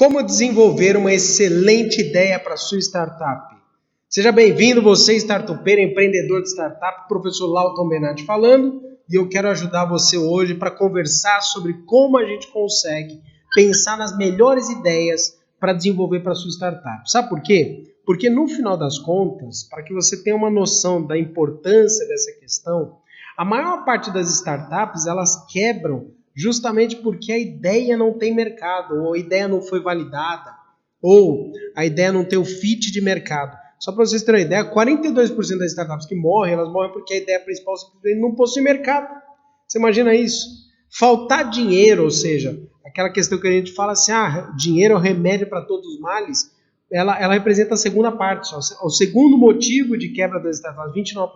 Como desenvolver uma excelente ideia para sua startup? Seja bem-vindo, você startupeiro, empreendedor de startup, professor Lauton Benatti falando, e eu quero ajudar você hoje para conversar sobre como a gente consegue pensar nas melhores ideias para desenvolver para sua startup. Sabe por quê? Porque no final das contas, para que você tenha uma noção da importância dessa questão, a maior parte das startups, elas quebram justamente porque a ideia não tem mercado, ou a ideia não foi validada, ou a ideia não tem o fit de mercado. Só para vocês terem uma ideia, 42% das startups que morrem, elas morrem porque a ideia principal simplesmente não possui mercado. Você imagina isso? Faltar dinheiro, ou seja, aquela questão que a gente fala assim, dinheiro é o remédio para todos os males, ela representa a segunda parte, só. O segundo motivo de quebra das startups, 29%.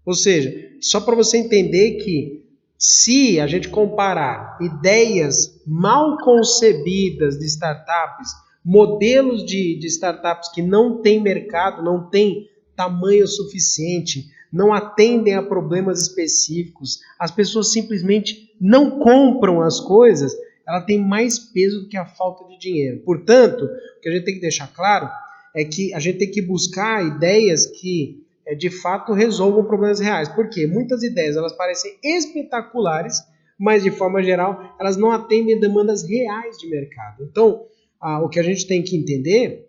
Ou seja, só para você entender que se a gente comparar ideias mal concebidas de startups, modelos de startups que não têm mercado, não têm tamanho suficiente, não atendem a problemas específicos, as pessoas simplesmente não compram as coisas, ela tem mais peso do que a falta de dinheiro. Portanto, o que a gente tem que deixar claro é que a gente tem que buscar ideias que de fato resolvam problemas reais. Por quê? Muitas ideias elas parecem espetaculares, mas de forma geral elas não atendem demandas reais de mercado. Então, o que a gente tem que entender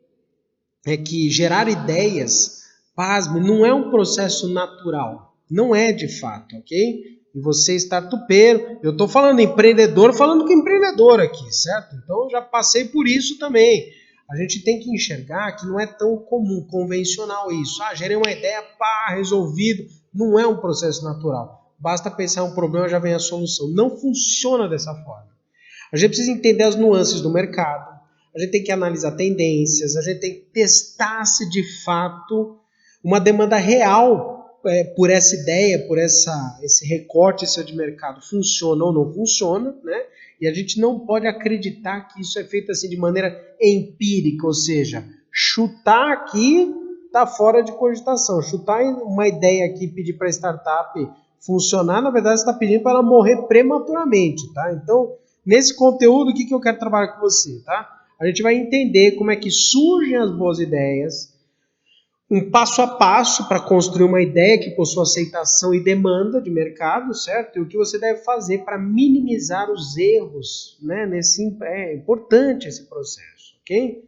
é que gerar ideias, pasme, não é um processo natural. Não é de fato, ok? E você startupeiro, eu estou falando empreendedor, falando com empreendedor aqui, certo? Então eu já passei por isso também. A gente tem que enxergar que não é tão comum, convencional isso. Gerei uma ideia, resolvido. Não é um processo natural. Basta pensar um problema, já vem a solução. Não funciona dessa forma. A gente precisa entender as nuances do mercado. A gente tem que analisar tendências. A gente tem que testar se de fato uma demanda real por essa ideia, por esse recorte seu de mercado funciona ou não funciona, né? E a gente não pode acreditar que isso é feito assim de maneira empírica, ou seja, chutar aqui está fora de cogitação. Chutar uma ideia aqui e pedir para a startup funcionar, na verdade você está pedindo para ela morrer prematuramente, tá? Então, nesse conteúdo, o que eu quero trabalhar com você, tá? A gente vai entender como é que surgem as boas ideias, um passo a passo para construir uma ideia que possua aceitação e demanda de mercado, certo? E o que você deve fazer para minimizar os erros, né? É importante esse processo, ok?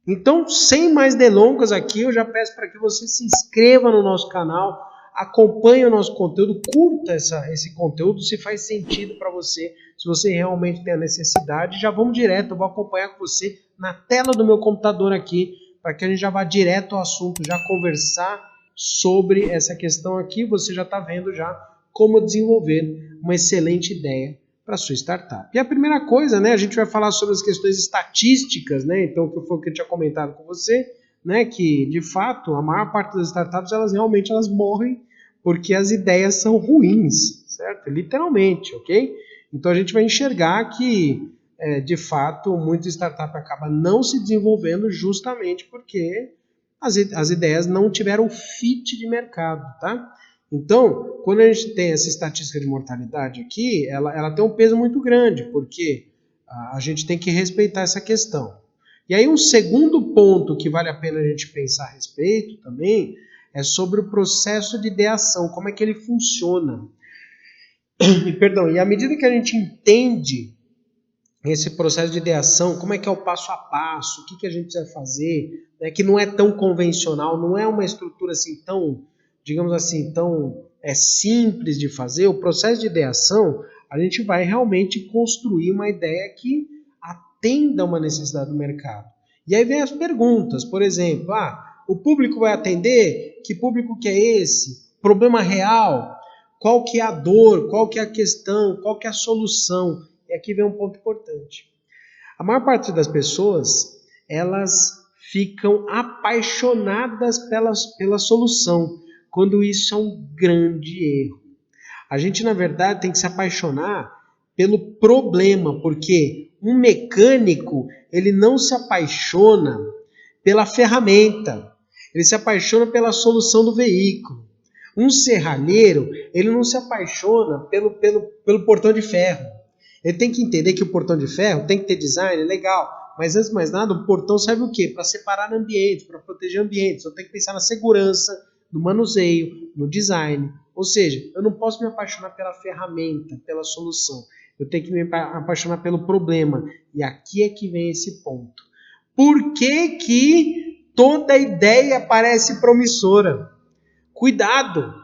Então, sem mais delongas aqui, eu já peço para que você se inscreva no nosso canal, acompanhe o nosso conteúdo, curta esse conteúdo, se faz sentido para você, se você realmente tem a necessidade. Já vamos direto, eu vou acompanhar com você na tela do meu computador aqui, para que a gente já vá direto ao assunto, já conversar sobre essa questão aqui. Você já está vendo já como desenvolver uma excelente ideia para a sua startup. E a primeira coisa, né, a gente vai falar sobre as questões estatísticas, né, então que foi o que eu tinha comentado com você, né, que de fato a maior parte das startups elas morrem porque as ideias são ruins, certo? Literalmente, ok? Então a gente vai enxergar que de fato, muita startup acaba não se desenvolvendo justamente porque as ideias não tiveram fit de mercado, tá? Então, quando a gente tem essa estatística de mortalidade aqui, ela tem um peso muito grande, porque a gente tem que respeitar essa questão. E aí um segundo ponto que vale a pena a gente pensar a respeito também é sobre o processo de ideação, como é que ele funciona. E à medida que a gente entende esse processo de ideação, como é que é o passo a passo, o que a gente precisa fazer, né, que não é tão convencional, não é uma estrutura assim tão, digamos assim, tão simples de fazer. O processo de ideação, a gente vai realmente construir uma ideia que atenda uma necessidade do mercado. E aí vem as perguntas, por exemplo, o público vai atender? Que público que é esse? Problema real? Qual que é a dor? Qual que é a questão? Qual que é a solução? E aqui vem um ponto importante. A maior parte das pessoas, elas ficam apaixonadas pela solução, quando isso é um grande erro. A gente, na verdade, tem que se apaixonar pelo problema, porque um mecânico, ele não se apaixona pela ferramenta, ele se apaixona pela solução do veículo. Um serralheiro, ele não se apaixona pelo portão de ferro. Ele tem que entender que o portão de ferro tem que ter design, legal, Mas antes de mais nada, o portão serve o quê? Para separar ambientes, para proteger ambientes. Eu tenho que pensar na segurança, no manuseio, no design. Ou seja, eu não posso me apaixonar pela ferramenta, pela solução. Eu tenho que me apaixonar pelo problema. E aqui é que vem esse ponto. Por que toda ideia parece promissora? Cuidado!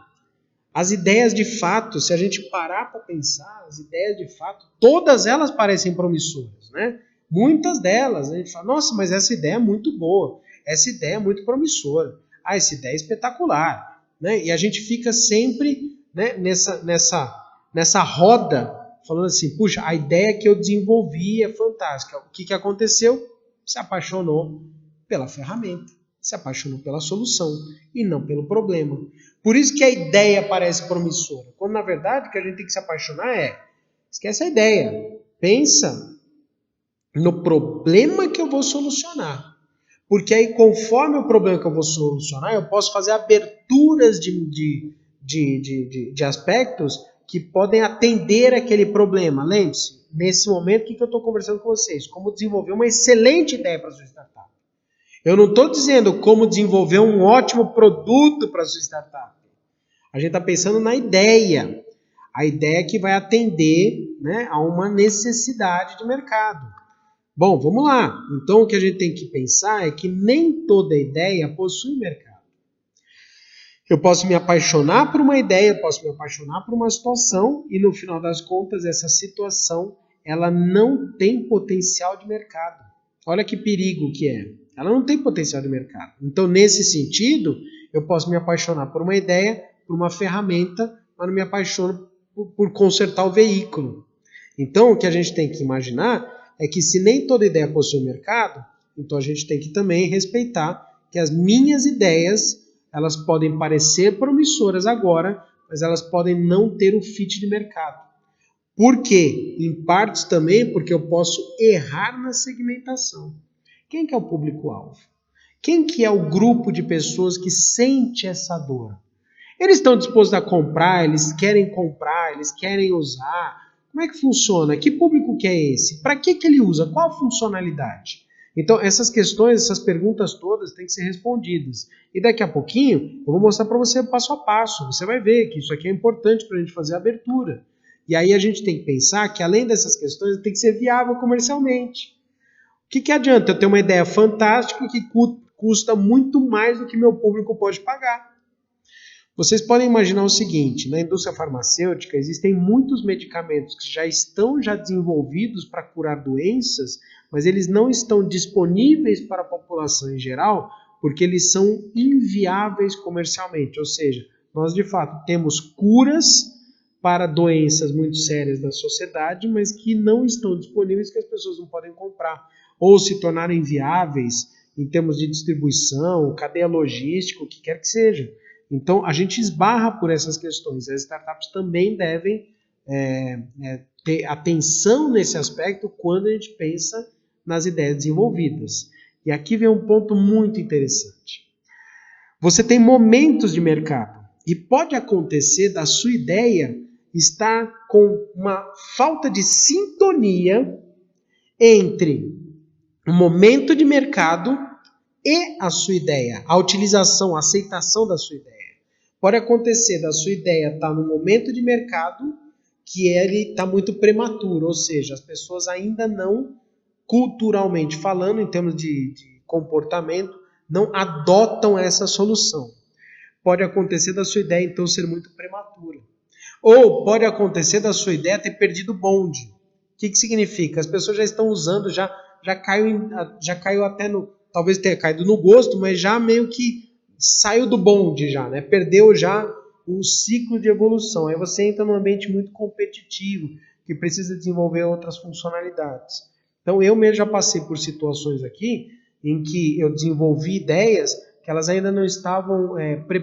As ideias de fato, se a gente parar para pensar, as ideias de fato, todas elas parecem promissoras, né? Muitas delas, a gente fala, nossa, mas essa ideia é muito boa, essa ideia é muito promissora, essa ideia é espetacular, né? E a gente fica sempre, né, nessa roda, falando assim, puxa, a ideia que eu desenvolvi é fantástica. O que aconteceu? Se apaixonou pela ferramenta, se apaixonou pela solução e não pelo problema. Por isso que a ideia parece promissora, quando na verdade o que a gente tem que se apaixonar esquece a ideia, pensa no problema que eu vou solucionar. Porque aí, conforme o problema que eu vou solucionar, eu posso fazer aberturas de aspectos que podem atender aquele problema. Lembre-se, nesse momento, o que eu estou conversando com vocês? Como desenvolver uma excelente ideia para a sua startup. Eu não estou dizendo como desenvolver um ótimo produto para a sua startup. A gente está pensando na ideia. A ideia que vai atender, né, a uma necessidade de mercado. Bom, vamos lá. Então, o que a gente tem que pensar é que nem toda ideia possui mercado. Eu posso me apaixonar por uma ideia, eu posso me apaixonar por uma situação e, no final das contas, essa situação ela não tem potencial de mercado. Olha que perigo que é. Ela não tem potencial de mercado. Então, nesse sentido, eu posso me apaixonar por uma ideia, por uma ferramenta, mas não me apaixono por consertar o veículo. Então, o que a gente tem que imaginar é que se nem toda ideia possui mercado, então a gente tem que também respeitar que as minhas ideias, elas podem parecer promissoras agora, mas elas podem não ter o fit de mercado. Por quê? Em partes também porque eu posso errar na segmentação. Quem que é o público-alvo? Quem que é o grupo de pessoas que sente essa dor? Eles estão dispostos a comprar, eles querem usar. Como é que funciona? Que público que é esse? Para que ele usa? Qual a funcionalidade? Então, essas questões, essas perguntas todas têm que ser respondidas. E daqui a pouquinho, eu vou mostrar para você passo a passo. Você vai ver que isso aqui é importante para a gente fazer a abertura. E aí a gente tem que pensar que, além dessas questões, tem que ser viável comercialmente. O que adianta eu ter uma ideia fantástica que custa muito mais do que meu público pode pagar? Vocês podem imaginar o seguinte, na indústria farmacêutica existem muitos medicamentos que já estão desenvolvidos para curar doenças, mas eles não estão disponíveis para a população em geral porque eles são inviáveis comercialmente. Ou seja, nós de fato temos curas para doenças muito sérias da sociedade, mas que não estão disponíveis, que as pessoas não podem comprar, ou se tornaram inviáveis em termos de distribuição, cadeia logística, o que quer que seja. Então, a gente esbarra por essas questões. As startups também devem ter atenção nesse aspecto quando a gente pensa nas ideias desenvolvidas. E aqui vem um ponto muito interessante. Você tem momentos de mercado e pode acontecer da sua ideia estar com uma falta de sintonia entre o momento de mercado e a sua ideia, a utilização, a aceitação da sua ideia. Pode acontecer da sua ideia estar no momento de mercado que ele está muito prematuro, ou seja, as pessoas ainda não, culturalmente falando, em termos de comportamento, não adotam essa solução. Pode acontecer da sua ideia, então, ser muito prematura. Ou pode acontecer da sua ideia ter perdido o bonde. O que significa? As pessoas já estão usando, já caiu até no... Talvez tenha caído no gosto, mas já meio que saiu do bonde já, né? Perdeu já o ciclo de evolução. Aí você entra num ambiente muito competitivo, que precisa desenvolver outras funcionalidades. Então eu mesmo já passei por situações aqui em que eu desenvolvi ideias que elas ainda não estavam,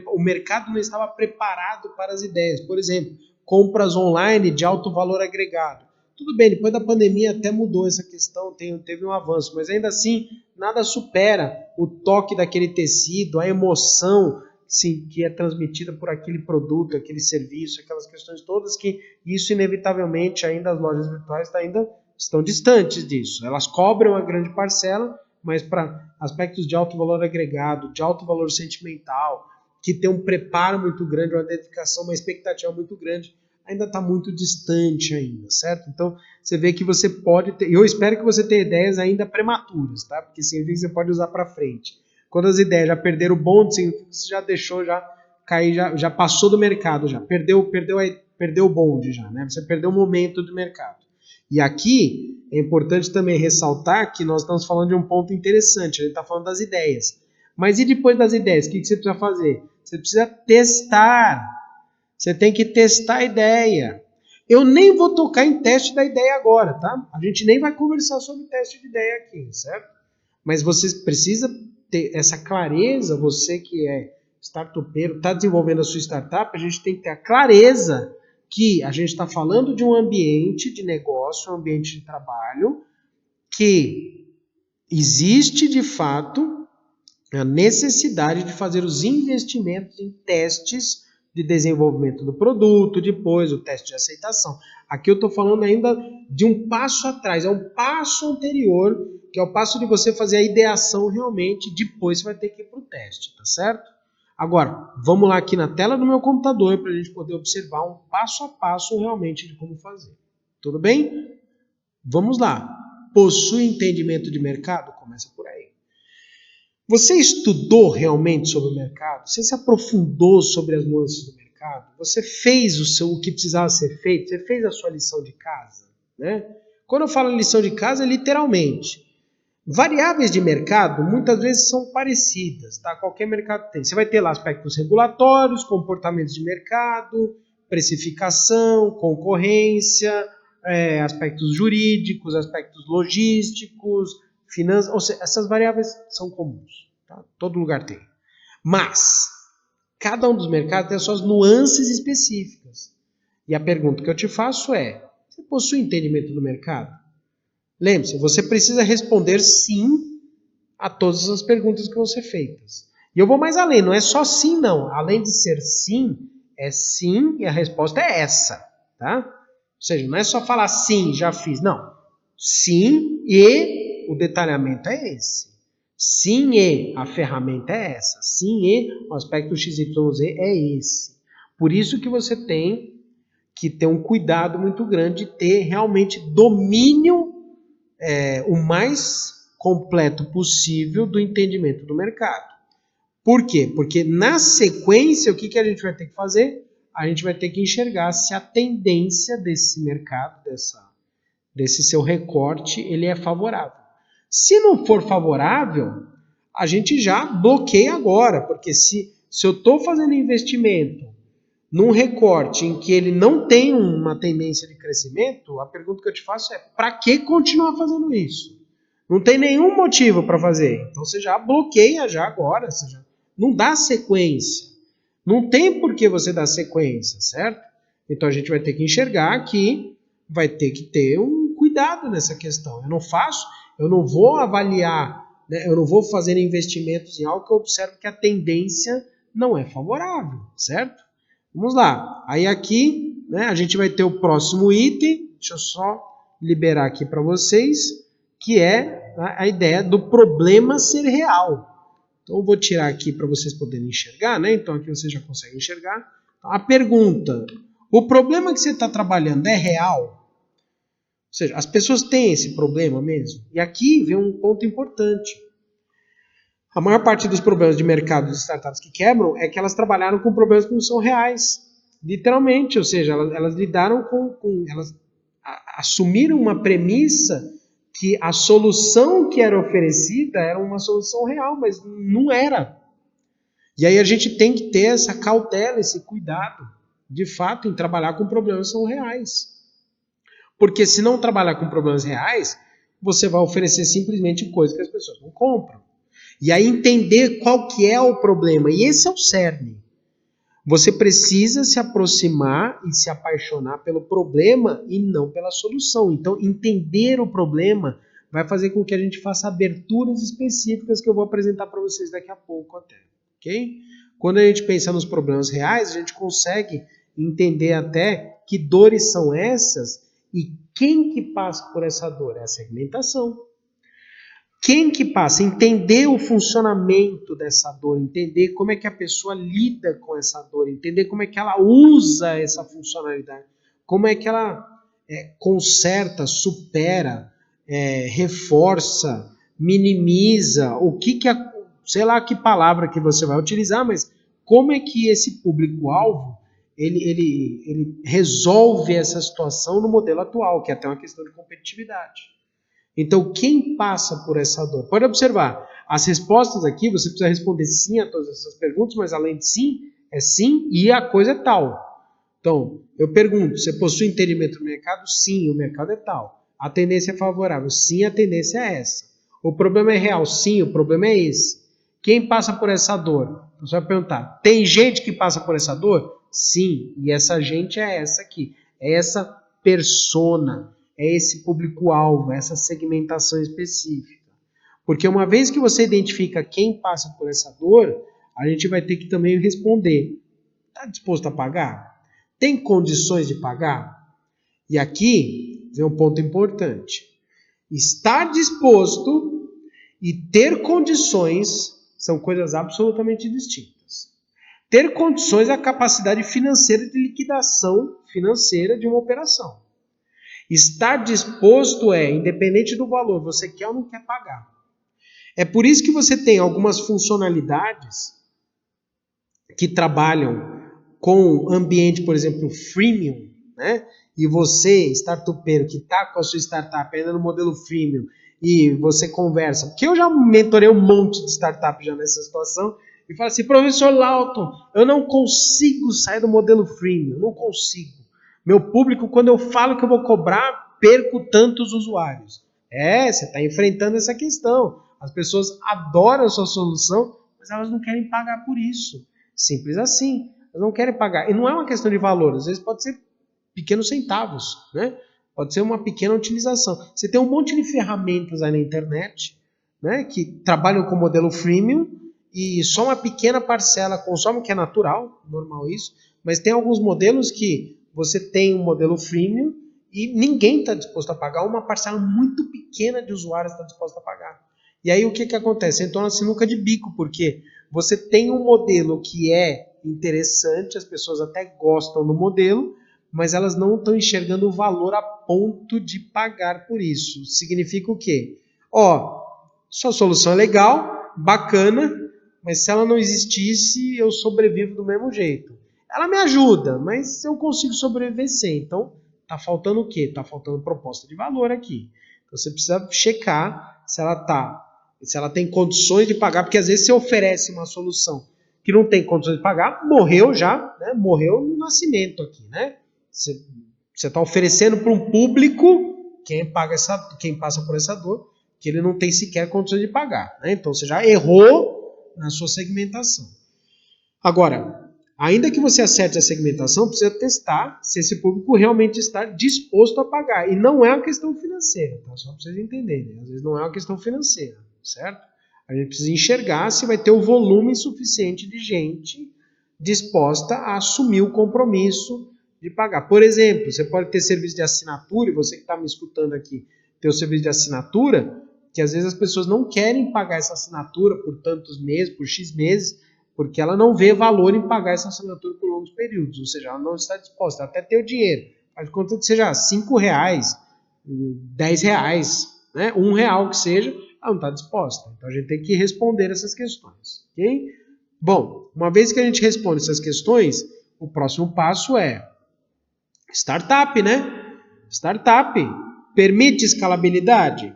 o mercado não estava preparado para as ideias. Por exemplo, compras online de alto valor agregado. Tudo bem, depois da pandemia até mudou essa questão, teve um avanço, mas ainda assim nada supera o toque daquele tecido, a emoção sim, que é transmitida por aquele produto, aquele serviço, aquelas questões todas que isso inevitavelmente ainda as lojas virtuais ainda estão distantes disso. Elas cobram uma grande parcela, mas para aspectos de alto valor agregado, de alto valor sentimental, que tem um preparo muito grande, uma dedicação, uma expectativa muito grande, ainda está muito distante ainda, certo? Então, você vê que você pode ter... Eu espero que você tenha ideias ainda prematuras, tá? Porque significa que você pode usar para frente. Quando as ideias já perderam o bonde, significa que você já deixou, já cair, já passou do mercado, já perdeu o bonde, já, né? Você perdeu o momento do mercado. E aqui é importante também ressaltar que nós estamos falando de um ponto interessante, a gente está falando das ideias. Mas e depois das ideias, o que você precisa fazer? Você precisa testar. Você tem que testar a ideia. Eu nem vou tocar em teste da ideia agora, tá? A gente nem vai conversar sobre teste de ideia aqui, certo? Mas você precisa ter essa clareza, você que é startupeiro, está desenvolvendo a sua startup, a gente tem que ter a clareza que a gente está falando de um ambiente de negócio, um ambiente de trabalho, que existe de fato a necessidade de fazer os investimentos em testes de desenvolvimento do produto, depois o teste de aceitação. Aqui eu estou falando ainda de um passo atrás, é um passo anterior, que é o passo de você fazer a ideação realmente, depois você vai ter que ir para o teste, tá certo? Agora, vamos lá aqui na tela do meu computador para a gente poder observar um passo a passo realmente de como fazer. Tudo bem? Vamos lá. Possui entendimento de mercado? Começa por aí. Você estudou realmente sobre o mercado? Você se aprofundou sobre as nuances do mercado? Você fez o que precisava ser feito? Você fez a sua lição de casa? Né? Quando eu falo lição de casa, é literalmente. Variáveis de mercado muitas vezes são parecidas, tá? Qualquer mercado tem. Você vai ter lá aspectos regulatórios, comportamentos de mercado, precificação, concorrência, aspectos jurídicos, aspectos logísticos, finanças, ou seja, essas variáveis são comuns, tá? Todo lugar tem. Mas cada um dos mercados tem as suas nuances específicas. E a pergunta que eu te faço é: você possui entendimento do mercado? Lembre-se, você precisa responder sim a todas as perguntas que vão ser feitas. E eu vou mais além, não é só sim não. Além de ser sim, é sim e a resposta é essa, tá? Ou seja, não é só falar sim, já fiz, não. Sim e o detalhamento é esse. Sim e a ferramenta é essa. Sim e o aspecto XYZ é esse. Por isso que você tem que ter um cuidado muito grande de ter realmente domínio o mais completo possível do entendimento do mercado. Por quê? Porque na sequência, o que a gente vai ter que fazer? A gente vai ter que enxergar se a tendência desse mercado, desse seu recorte, ele é favorável. Se não for favorável, a gente já bloqueia agora, porque se eu estou fazendo investimento num recorte em que ele não tem uma tendência de crescimento, a pergunta que eu te faço é: para que continuar fazendo isso? Não tem nenhum motivo para fazer. Então você já bloqueia já agora, você já não dá sequência. Não tem por que você dar sequência, certo? Então a gente vai ter que enxergar que vai ter que ter um cuidado nessa questão. Eu não vou avaliar, né, eu não vou fazer investimentos em algo que eu observo que a tendência não é favorável, certo? Vamos lá. Aí aqui, né, a gente vai ter o próximo item. Deixa eu só liberar aqui para vocês, que é a ideia do problema ser real. Então eu vou tirar aqui para vocês poderem enxergar, né? Então aqui você já consegue enxergar. A pergunta: o problema que você está trabalhando é real? Ou seja, as pessoas têm esse problema mesmo? E aqui vem um ponto importante. A maior parte dos problemas de mercado de startups que quebram é que elas trabalharam com problemas que não são reais. Literalmente, ou seja, elas lidaram elas assumiram uma premissa que a solução que era oferecida era uma solução real, mas não era. E aí a gente tem que ter essa cautela, esse cuidado, de fato, em trabalhar com problemas que são reais. Porque se não trabalhar com problemas reais, você vai oferecer simplesmente coisas que as pessoas não compram. E aí entender qual que é o problema. E esse é o cerne. Você precisa se aproximar e se apaixonar pelo problema e não pela solução. Então, entender o problema vai fazer com que a gente faça aberturas específicas que eu vou apresentar para vocês daqui a pouco até. Ok? Quando a gente pensa nos problemas reais, a gente consegue entender até que dores são essas E quem que passa por essa dor? É a segmentação. Quem que passa? Entender o funcionamento dessa dor, entender como é que a pessoa lida com essa dor, entender como é que ela usa essa funcionalidade, como é que ela conserta, supera, reforça, minimiza, sei lá que palavra que você vai utilizar, mas como é que esse público-alvo ele resolve essa situação no modelo atual, que é até uma questão de competitividade. Então, quem passa por essa dor? Pode observar, as respostas aqui, você precisa responder sim a todas essas perguntas, mas além de sim, é sim e a coisa é tal. Então, eu pergunto, você possui entendimento do mercado? Sim, o mercado é tal. A tendência é favorável? Sim, a tendência é essa. O problema é real? Sim, o problema é esse. Quem passa por essa dor? Você vai perguntar, tem gente que passa por essa dor? Sim, e essa gente é essa aqui, é essa persona, é esse público-alvo, essa segmentação específica. Porque uma vez que você identifica quem passa por essa dor, a gente vai ter que também responder, está disposto a pagar? Tem condições de pagar? E aqui vem um ponto importante. Estar disposto e ter condições são coisas absolutamente distintas. Ter condições é a capacidade financeira de liquidação financeira de uma operação. Estar disposto independente do valor, você quer ou não quer pagar. É por isso que você tem algumas funcionalidades que trabalham com ambiente, por exemplo, freemium, né? E você, startupeiro, que está com a sua startup ainda no modelo freemium, e você conversa, porque eu já mentorei um monte de startup já nessa situação, e fala assim, professor Lauton, eu não consigo sair do modelo freemium, não consigo. Meu público, quando eu falo que eu vou cobrar, perco tantos usuários. Você está enfrentando essa questão. As pessoas adoram a sua solução, mas elas não querem pagar por isso. Simples assim. Elas não querem pagar. E não é uma questão de valor. Às vezes pode ser pequenos centavos, né? Pode ser uma pequena utilização. Você tem um monte de ferramentas aí na internet, né, que trabalham com modelo freemium e só uma pequena parcela consome, que é natural, normal isso, mas tem alguns modelos que você tem um modelo freemium e ninguém está disposto a pagar, uma parcela muito pequena de usuários está disposta a pagar. E aí o que acontece? Então a sinuca de bico, porque você tem um modelo que é interessante, as pessoas até gostam do modelo, mas elas não estão enxergando o valor a ponto de pagar por isso. Significa o quê? Sua solução é legal, bacana, mas se ela não existisse, eu sobrevivo do mesmo jeito. Ela me ajuda, mas eu consigo sobreviver sem. Então, tá faltando o quê? Tá faltando proposta de valor aqui. Então, você precisa checar se ela tem condições de pagar, porque às vezes você oferece uma solução que não tem condições de pagar, morreu já, né? Morreu no nascimento aqui, né? Você está oferecendo para um público, quem passa por essa dor, que ele não tem sequer condições de pagar, né? Então você já errou na sua segmentação. Agora, ainda que você acerte a segmentação, precisa testar se esse público realmente está disposto a pagar. E não é uma questão financeira, tá? Só para vocês entenderem. Às vezes não é uma questão financeira, certo? A gente precisa enxergar se vai ter o volume suficiente de gente disposta a assumir o compromisso de pagar. Por exemplo, você pode ter serviço de assinatura, e você que está me escutando aqui, ter o serviço de assinatura, que às vezes as pessoas não querem pagar essa assinatura por tantos meses, por X meses, porque ela não vê valor em pagar essa assinatura por longos períodos, ou seja, ela não está disposta, ela até ter o dinheiro, faz conta que seja R$5, R$10, né? R$1 que seja, ela não está disposta. Então a gente tem que responder essas questões, ok? Bom, uma vez que a gente responde essas questões, o próximo passo é startup, né? Startup permite escalabilidade?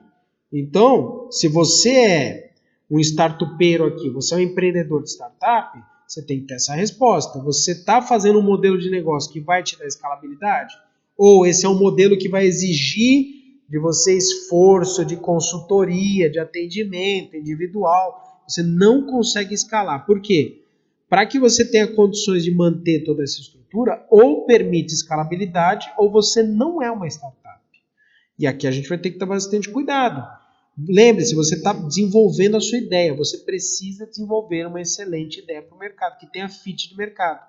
Então, se você é um startupeiro aqui, você é um empreendedor de startup, você tem que ter essa resposta. Você está fazendo um modelo de negócio que vai te dar escalabilidade? Ou esse é um modelo que vai exigir de você esforço, de consultoria, de atendimento individual? Você não consegue escalar. Por quê? Para que você tenha condições de manter toda essa estrutura, ou permite escalabilidade, ou você não é uma startup. E aqui a gente vai ter que ter bastante cuidado. Lembre-se, você está desenvolvendo a sua ideia, você precisa desenvolver uma excelente ideia para o mercado, que tenha fit de mercado.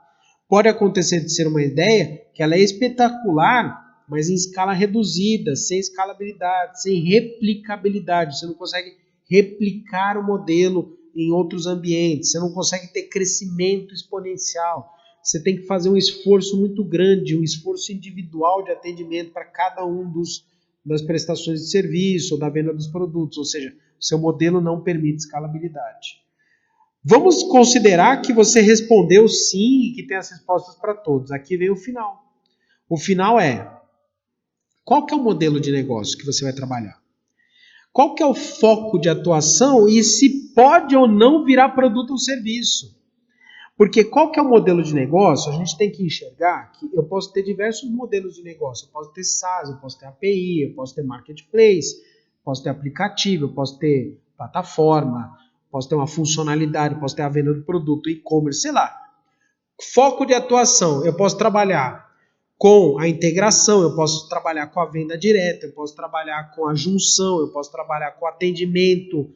Pode acontecer de ser uma ideia que ela é espetacular mas em escala reduzida, sem escalabilidade, sem replicabilidade. Você não consegue replicar o modelo em outros ambientes, você não consegue ter crescimento exponencial. Você tem que fazer um esforço muito grande, um esforço individual de atendimento para cada um das prestações de serviço ou da venda dos produtos, ou seja, seu modelo não permite escalabilidade. Vamos considerar que você respondeu sim e que tem as respostas para todos. Aqui vem o final. O final é: qual que é o modelo de negócio que você vai trabalhar? Qual que é o foco de atuação e se pode ou não virar produto ou serviço? Porque qual que é o modelo de negócio? A gente tem que enxergar que eu posso ter diversos modelos de negócio. Eu posso ter SaaS, eu posso ter API, eu posso ter marketplace, posso ter aplicativo, eu posso ter plataforma, posso ter uma funcionalidade, posso ter a venda do produto, e-commerce, sei lá. Foco de atuação, eu posso trabalhar com a integração, eu posso trabalhar com a venda direta, eu posso trabalhar com a junção, eu posso trabalhar com o atendimento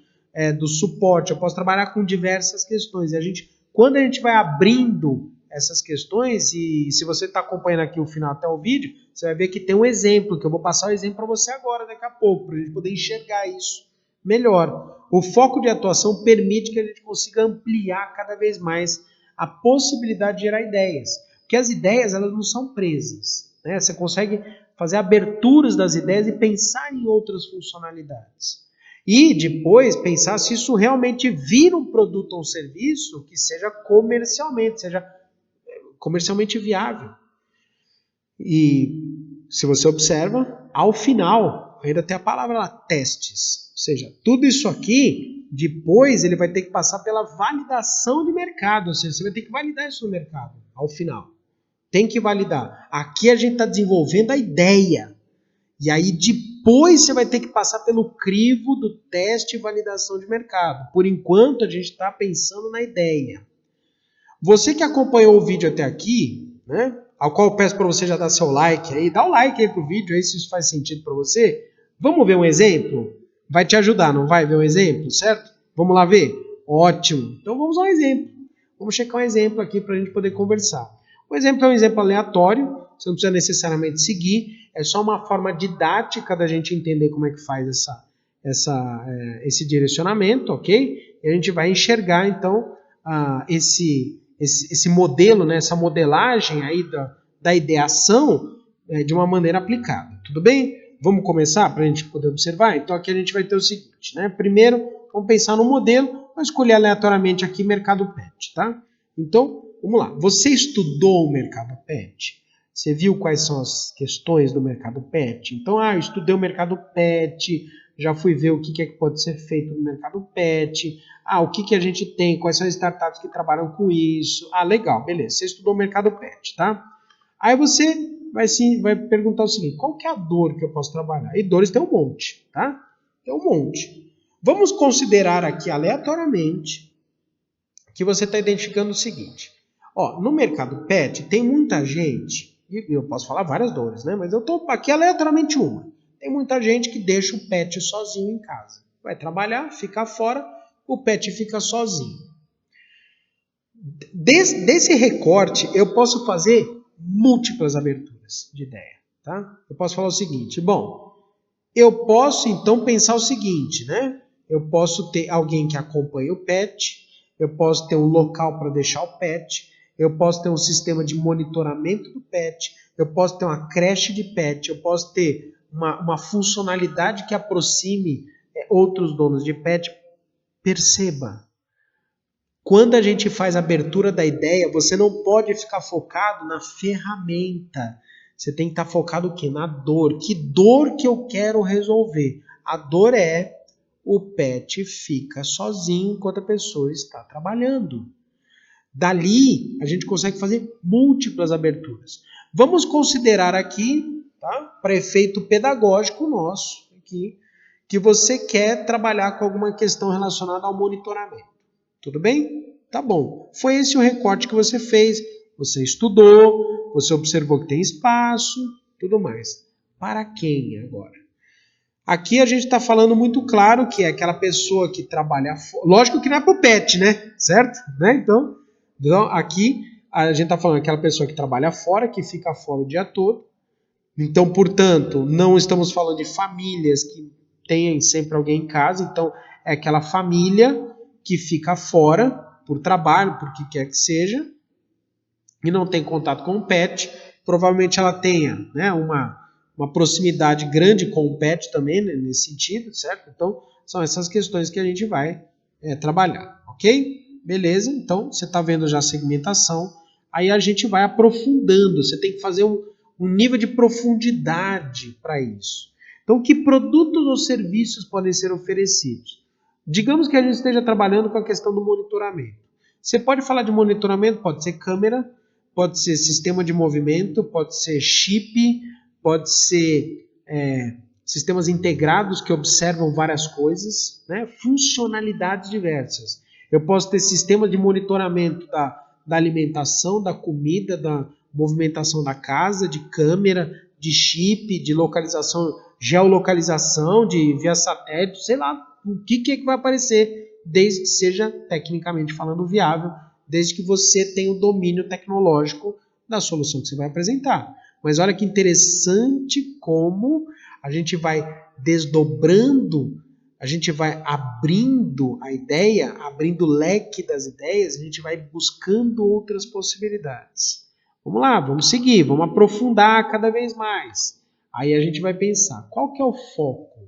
do suporte, eu posso trabalhar com diversas questões. E quando a gente vai abrindo essas questões, e se você está acompanhando aqui o final até o vídeo, você vai ver que tem um exemplo, que eu vou passar o exemplo para você agora, daqui a pouco, para a gente poder enxergar isso melhor. O foco de atuação permite que a gente consiga ampliar cada vez mais a possibilidade de gerar ideias. Porque as ideias, elas não são presas, né? Você consegue fazer aberturas das ideias e pensar em outras funcionalidades. E depois pensar se isso realmente vira um produto ou um serviço que seja comercialmente viável. E se você observa, ao final, ainda tem a palavra lá, testes. Ou seja, tudo isso aqui, depois ele vai ter que passar pela validação de mercado. Ou seja, você vai ter que validar isso no mercado, ao final. Tem que validar. Aqui a gente está desenvolvendo a ideia. E aí depois você vai ter que passar pelo crivo do teste e validação de mercado. Por enquanto a gente está pensando na ideia. Você que acompanhou o vídeo até aqui, né, ao qual eu peço para você já dar seu like aí, dá o like aí pro vídeo aí se isso faz sentido para você. Vamos ver um exemplo? Vai te ajudar, não vai ver um exemplo, certo? Vamos lá ver? Ótimo. Então vamos a um exemplo. Vamos checar um exemplo aqui para a gente poder conversar. O exemplo é um exemplo aleatório, você não precisa necessariamente seguir, é só uma forma didática da gente entender como é que faz esse direcionamento, ok? E a gente vai enxergar, então, esse modelo, né, essa modelagem aí da ideação de uma maneira aplicada. Tudo bem? Vamos começar para a gente poder observar? Então, aqui a gente vai ter o seguinte, né? Primeiro, vamos pensar no modelo, vou escolher aleatoriamente aqui mercado pet, tá? Então, vamos lá. Você estudou o mercado pet? Você viu quais são as questões do mercado pet? Então, eu estudei o mercado pet, já fui ver o que é que pode ser feito no mercado pet, o que a gente tem, quais são as startups que trabalham com isso. Legal, beleza. Você estudou o mercado pet, tá? Aí você vai perguntar o seguinte, qual que é a dor que eu posso trabalhar? E dores tem um monte, tá? Tem um monte. Vamos considerar aqui aleatoriamente que você está identificando o seguinte. No mercado pet tem muita gente, e eu posso falar várias dores, né? Mas eu estou aqui aleatoriamente uma. Tem muita gente que deixa o pet sozinho em casa. Vai trabalhar, fica fora, o pet fica sozinho. Desse recorte, eu posso fazer múltiplas aberturas de ideia, tá? Eu posso falar o seguinte, eu posso então pensar o seguinte, né? Eu posso ter alguém que acompanhe o pet, eu posso ter um local para deixar o pet, eu posso ter um sistema de monitoramento do pet, eu posso ter uma creche de pet, eu posso ter uma funcionalidade que aproxime outros donos de pet. Perceba, quando a gente faz a abertura da ideia, você não pode ficar focado na ferramenta. Você tem que estar focado o quê? Na dor. Que dor que eu quero resolver? A dor é o pet fica sozinho enquanto a pessoa está trabalhando. Dali, a gente consegue fazer múltiplas aberturas. Vamos considerar aqui, tá, para efeito pedagógico nosso, aqui, que você quer trabalhar com alguma questão relacionada ao monitoramento. Tudo bem? Tá bom. Foi esse o recorte que você fez. Você estudou, você observou que tem espaço, tudo mais. Para quem agora? Aqui a gente está falando muito claro que é aquela pessoa que trabalha fora. Lógico que não é para o pet, né? Certo? Né? Então, aqui a gente está falando aquela pessoa que trabalha fora, que fica fora o dia todo. Então, portanto, não estamos falando de famílias que tenham sempre alguém em casa, então é aquela família que fica fora por trabalho, por que quer que seja, e não tem contato com o pet. Provavelmente ela tenha, né, uma proximidade grande com o pet também, né, nesse sentido, certo? Então, são essas questões que a gente vai trabalhar, ok? Beleza, então você está vendo já a segmentação, aí a gente vai aprofundando, você tem que fazer um nível de profundidade para isso. Então, que produtos ou serviços podem ser oferecidos? Digamos que a gente esteja trabalhando com a questão do monitoramento. Você pode falar de monitoramento, pode ser câmera, pode ser sistema de movimento, pode ser chip, pode ser sistemas integrados que observam várias coisas, né? Funcionalidades diversas. Eu posso ter sistema de monitoramento da alimentação, da comida, da movimentação da casa, de câmera, de chip, de localização, geolocalização, de via satélite, sei lá o que é que vai aparecer, desde que seja tecnicamente falando viável, desde que você tenha o domínio tecnológico da solução que você vai apresentar. Mas olha que interessante como a gente vai desdobrando, a gente vai abrindo a ideia, abrindo o leque das ideias, a gente vai buscando outras possibilidades. Vamos lá, vamos seguir, vamos aprofundar cada vez mais. Aí a gente vai pensar, qual que é o foco?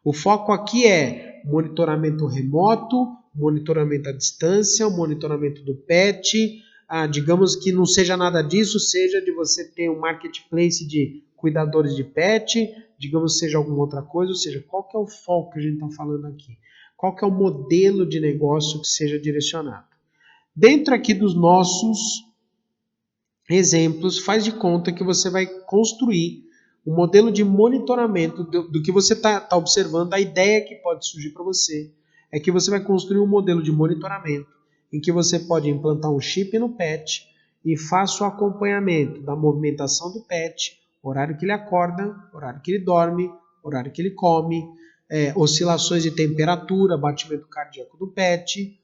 O foco aqui é monitoramento remoto, monitoramento à distância, o monitoramento do pet. Digamos que não seja nada disso, seja de você ter um marketplace de cuidadores de pet, digamos que seja alguma outra coisa, ou seja, qual que é o foco que a gente está falando aqui? Qual que é o modelo de negócio que seja direcionado? Dentro aqui dos nossos exemplos, faz de conta que você vai construir um modelo de monitoramento do que você está observando. A ideia que pode surgir para você é que você vai construir um modelo de monitoramento em que você pode implantar um chip no pet e faça o acompanhamento da movimentação do pet, horário que ele acorda, horário que ele dorme, horário que ele come, oscilações de temperatura, batimento cardíaco do pet,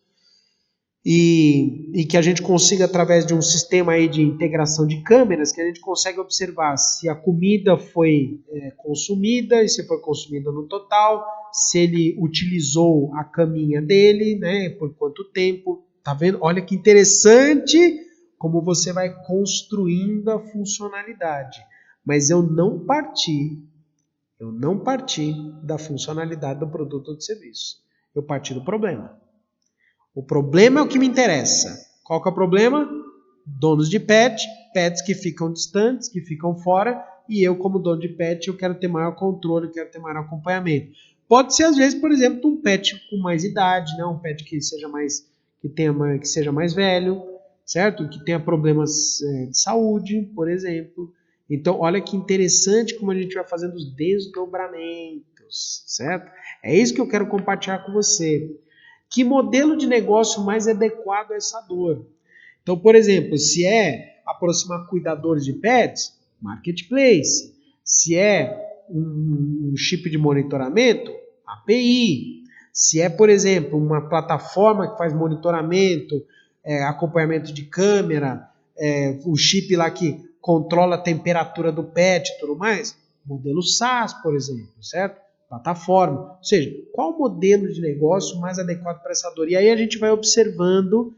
e que a gente consiga, através de um sistema aí de integração de câmeras, que a gente consegue observar se a comida foi consumida, e se foi consumida no total, se ele utilizou a caminha dele, né, por quanto tempo. Tá vendo? Olha que interessante como você vai construindo a funcionalidade. Mas eu não parti da funcionalidade do produto ou do serviço. Eu parti do problema. O problema é o que me interessa. Qual que é o problema? Donos de pet, pets que ficam distantes, que ficam fora, e eu, como dono de pet, eu quero ter maior controle, eu quero ter maior acompanhamento. Pode ser, às vezes, por exemplo, um pet com mais idade, né? Um pet que seja que seja mais velho, certo? Que tenha problemas de saúde, por exemplo. Então, olha que interessante como a gente vai fazendo os desdobramentos, certo? É isso que eu quero compartilhar com você. Que modelo de negócio mais adequado a essa dor? Então, por exemplo, se é aproximar cuidadores de pets, marketplace. Se é um chip de monitoramento, API. Se é, por exemplo, uma plataforma que faz monitoramento, acompanhamento de câmera, o chip lá que controla a temperatura do pet e tudo mais, modelo SaaS, por exemplo, certo? Plataforma. Ou seja, qual o modelo de negócio mais adequado para essa dor? E aí a gente vai observando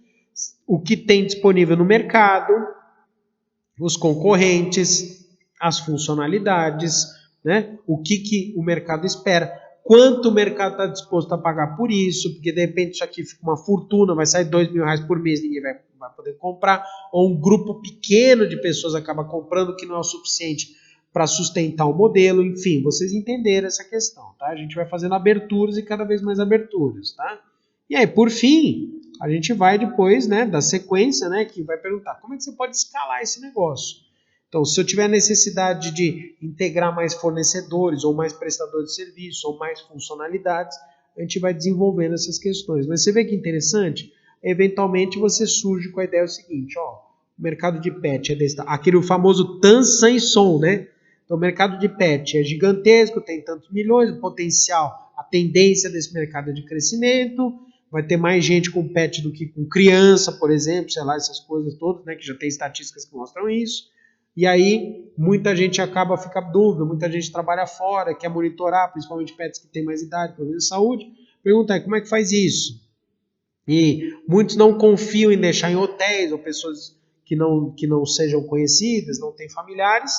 o que tem disponível no mercado, os concorrentes, as funcionalidades, né? O que o mercado espera, quanto o mercado está disposto a pagar por isso, porque de repente isso aqui fica uma fortuna, vai sair R$2.000 por mês, ninguém vai poder comprar, ou um grupo pequeno de pessoas acaba comprando que não é o suficiente para sustentar o modelo, enfim, vocês entenderam essa questão, tá? A gente vai fazendo aberturas e cada vez mais aberturas, tá? E aí, por fim, a gente vai depois, né, da sequência, né, que vai perguntar como é que você pode escalar esse negócio. Então, se eu tiver necessidade de integrar mais fornecedores, ou mais prestadores de serviço, ou mais funcionalidades, a gente vai desenvolvendo essas questões. Mas você vê que interessante? Eventualmente você surge com a ideia seguinte, ó, o mercado de pet é aquele famoso tan sem som, né? Então, o mercado de pet é gigantesco, tem tantos milhões, o potencial, a tendência desse mercado é de crescimento, vai ter mais gente com pet do que com criança, por exemplo, sei lá, essas coisas todas, né, que já tem estatísticas que mostram isso. E aí muita gente acaba ficando dúvida, muita gente trabalha fora, quer monitorar, principalmente pets que têm mais idade, problemas de saúde. Pergunta aí, como é que faz isso? E muitos não confiam em deixar em hotéis ou pessoas que não sejam conhecidas, não têm familiares.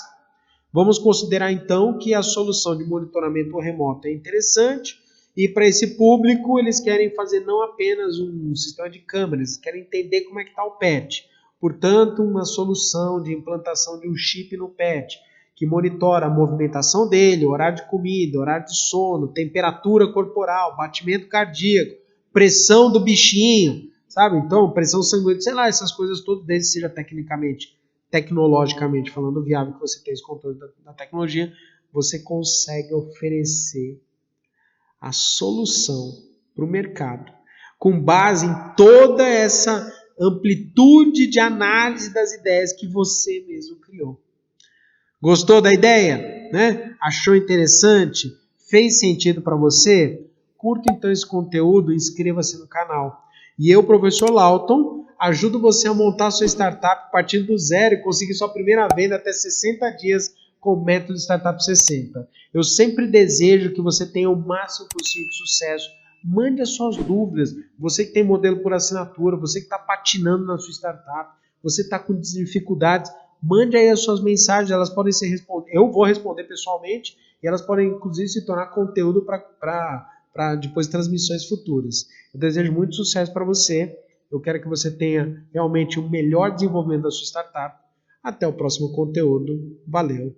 Vamos considerar então que a solução de monitoramento remoto é interessante e para esse público eles querem fazer não apenas um sistema de câmeras, querem entender como é que está o pet. Portanto, uma solução de implantação de um chip no pet que monitora a movimentação dele, horário de comida, horário de sono, temperatura corporal, batimento cardíaco, pressão do bichinho, sabe? Então, pressão sanguínea, sei lá, essas coisas todas, desde que seja tecnologicamente falando, viável, que você tem esse controle da tecnologia, você consegue oferecer a solução para o mercado, com base em toda essa amplitude de análise das ideias que você mesmo criou. Gostou da ideia? Né? Achou interessante? Fez sentido para você? Curta então esse conteúdo e inscreva-se no canal. E eu, professor Lauton, ajudo você a montar sua startup a partir do zero e conseguir sua primeira venda até 60 dias com o método Startup 60. Eu sempre desejo que você tenha o máximo possível de sucesso. Mande as suas dúvidas. Você que tem modelo por assinatura, você que está patinando na sua startup, você está com dificuldades, mande aí as suas mensagens, elas podem ser respondidas. Eu vou responder pessoalmente e elas podem, inclusive, se tornar conteúdo para depois transmissões futuras. Eu desejo muito sucesso para você. Eu quero que você tenha realmente o melhor desenvolvimento da sua startup. Até o próximo conteúdo. Valeu!